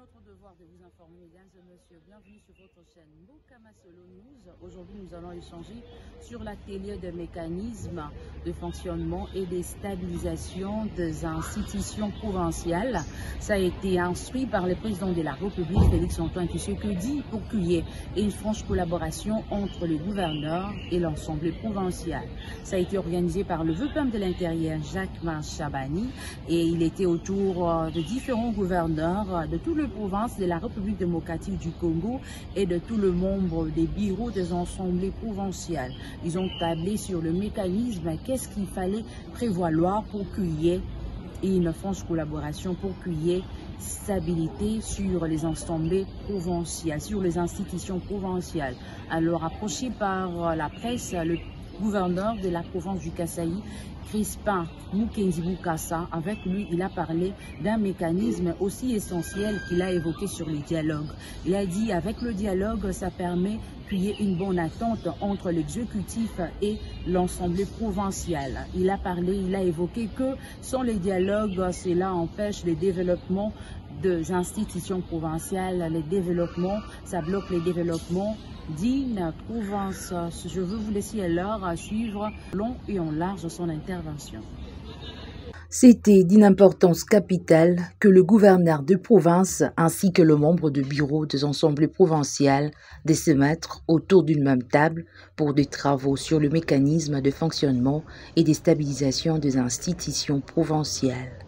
notre devoir de vous informer, mesdames et messieurs. Bienvenue sur votre chaîne Mbokama Solo News. Aujourd'hui, nous allons échanger sur l'atelier de mécanismes de fonctionnement et de stabilisation des institutions provinciales. Ça a été instruit par le président de la République, Félix-Antoine Tshisekedi, pour qu'il y ait une franche collaboration entre les gouverneurs et l'Assemblée provinciale. Ça a été organisé par le VPM de l'Intérieur, Jacques-Main Chabani, et il était autour de différents gouverneurs de toutes les provinces de la République démocratique du Congo et de tous les membres des bureaux des assemblées provinciales. Ils ont tablé sur le mécanisme, qu'est-ce qu'il fallait prévoir pour qu'il y ait une franche collaboration, pour qu'il y ait stabilité sur les assemblées provinciales, sur les institutions provinciales. Alors, approché par la presse, le gouverneur de la province du Kasaï, Crispin Mukendi Bokassa, avec lui, il a parlé d'un mécanisme aussi essentiel qu'il a évoqué sur les dialogues. Il a dit avec le dialogue, ça permet qu'il y ait une bonne attente entre l'exécutif et l'Assemblée provinciale. Il a parlé, il a évoqué que sans les dialogues, cela empêche le développement des institutions provinciales, les développements, ça bloque les développements d'une province. Je veux vous laisser alors à suivre long et en large son intervention. C'était d'une importance capitale que le gouverneur de province ainsi que le membre de bureau des assemblées provinciales de se mettre autour d'une même table pour des travaux sur le mécanisme de fonctionnement et de stabilisation des institutions provinciales.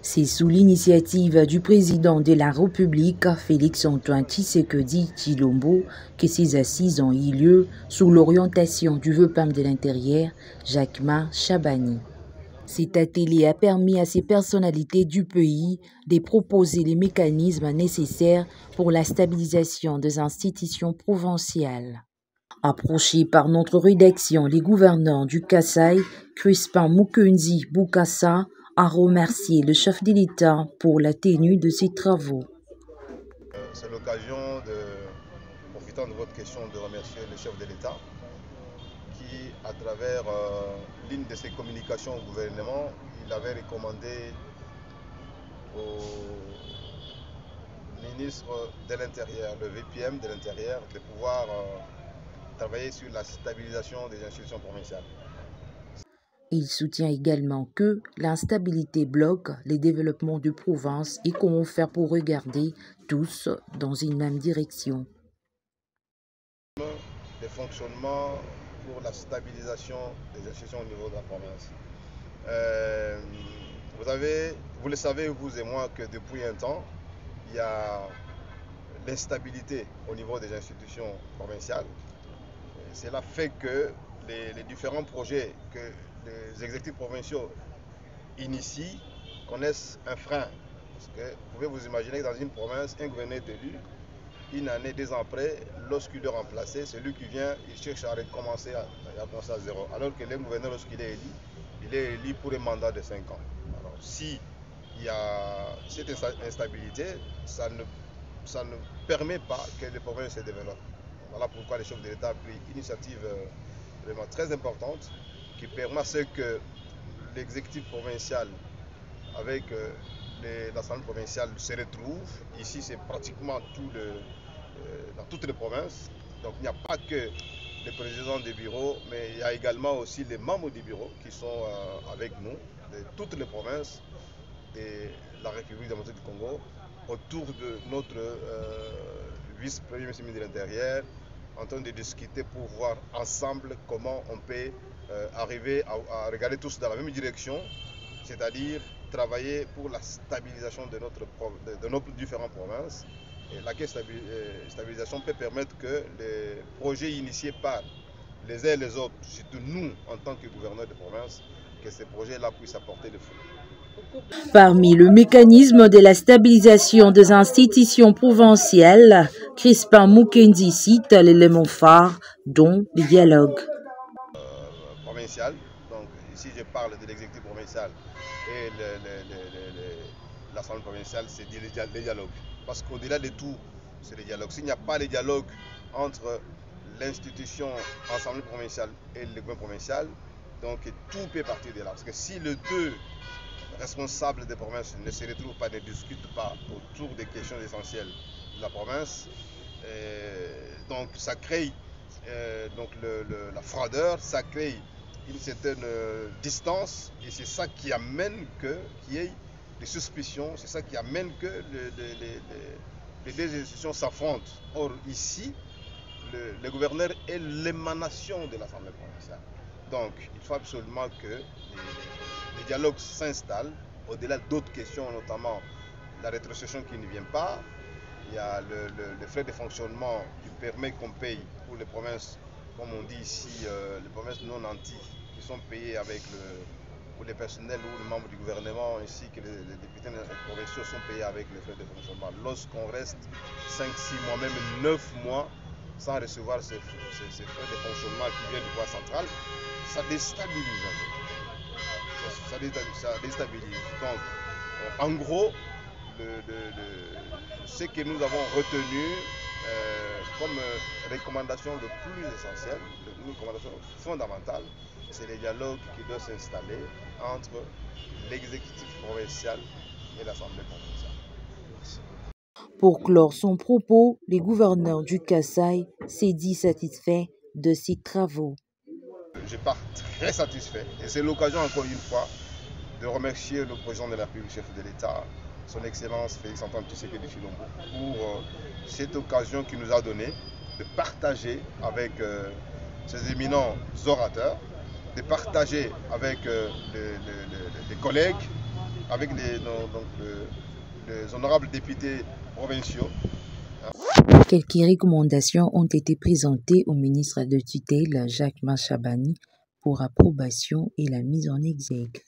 C'est sous l'initiative du président de la République, Félix-Antoine Tshisekedi Tshilombo, que ces assises ont eu lieu sous l'orientation du VPM de l'Intérieur, Jacques-Main Chabani. Cet atelier a permis à ces personnalités du pays de proposer les mécanismes nécessaires pour la stabilisation des institutions provinciales. Approchés par notre rédaction, les gouverneurs du Kasaï, Crispin Mukendi Bokassa, a remercié le chef de l'État pour la tenue de ces travaux. C'est l'occasion, profitant de votre question, de remercier le chef de l'État qui, à travers l'une de ses communications au gouvernement, il avait recommandé au ministre de l'Intérieur, le VPM de l'Intérieur, de pouvoir travailler sur la stabilisation des institutions provinciales. Il soutient également que l'instabilité bloque les développements de province et comment faire pour regarder tous dans une même direction. Des fonctionnements pour la stabilisation des institutions au niveau de la province. Vous le savez, vous et moi, que depuis un temps, il y a l'instabilité au niveau des institutions provinciales. Cela fait que les différents projets que les exécutifs provinciaux initient connaissent un frein. Parce que vous pouvez vous imaginer que dans une province, un gouverneur est élu, une année, 2 ans après, lorsqu'il est remplacé, celui qui vient, il cherche à recommencer à zéro. Alors que le gouverneur, lorsqu'il est élu, il est élu pour un mandat de 5 ans. Alors, si il y a cette instabilité, ça ne permet pas que les provinces se développent. Voilà pourquoi le chef de l'État a pris une initiative vraiment très importante qui permet à ce que l'exécutif provincial avec l'Assemblée provinciale se retrouve. Ici, c'est pratiquement dans toutes les provinces. Donc, il n'y a pas que les présidents des bureaux, mais il y a également aussi les membres du bureau qui sont avec nous, de toutes les provinces de la République démocratique du Congo, autour de notre vice-premier ministre de l'Intérieur, en train de discuter pour voir ensemble comment on peut arriver à regarder tous dans la même direction, c'est-à-dire travailler pour la stabilisation de nos différentes provinces. Et laquelle stabilisation peut permettre que les projets initiés par les uns et les autres, surtout nous en tant que gouverneurs de province, que ces projets-là puissent apporter des fruits. Parmi le mécanisme de la stabilisation des institutions provinciales, Crispin Mukendi cite l'élément phare, dont le dialogue. Provincial, donc ici je parle de l'exécutif provincial et l'Assemblée provinciale, c'est les dialogues. Parce qu'au-delà de tout, c'est le dialogue. S'il n'y a pas de dialogue entre l'institution Assemblée provinciale et le gouvernement provincial, donc tout peut partir de là. Parce que si les deux responsables des provinces ne se retrouvent pas, ne discutent pas autour des questions essentielles de la province. Donc ça crée la froideur, ça crée une certaine distance, et c'est ça qui amène qu'il y ait des suspicions, c'est ça qui amène que les deux institutions s'affrontent. Or ici, le gouverneur est l'émanation de l'Assemblée provinciale. Donc il faut absolument que les dialogues s'installent au-delà d'autres questions, notamment la rétrocession qui ne vient pas. Il y a le frais de fonctionnement qui permet qu'on paye pour les provinces, comme on dit ici, les provinces non nantis, qui sont payées avec pour les personnels ou les membres du gouvernement, ainsi que les députés provinciaux sont payés avec les frais de fonctionnement. Lorsqu'on reste 5, 6 mois, même 9 mois sans recevoir ces frais de fonctionnement qui viennent du pouvoir central, ça déstabilise un peu. Ça déstabilise. Donc, en gros, ce que nous avons retenu comme recommandation le plus essentielle, une recommandation fondamentale, c'est le dialogue qui doit s'installer entre l'exécutif provincial et l'Assemblée provinciale. Merci. Pour clore son propos, le gouverneur du Kasaï s'est dit satisfait de ses travaux. Je pars très satisfait, et c'est l'occasion encore une fois de remercier le président de la République, chef de l'État, son Excellence Félix-Antoine Tshisekedi Tshilombo, pour cette occasion qu'il nous a donnée de partager avec ces éminents orateurs, de partager avec les collègues, avec les honorables députés provinciaux. Quelques recommandations ont été présentées au ministre de tutelle Jacques Machabani pour approbation et la mise en exergue.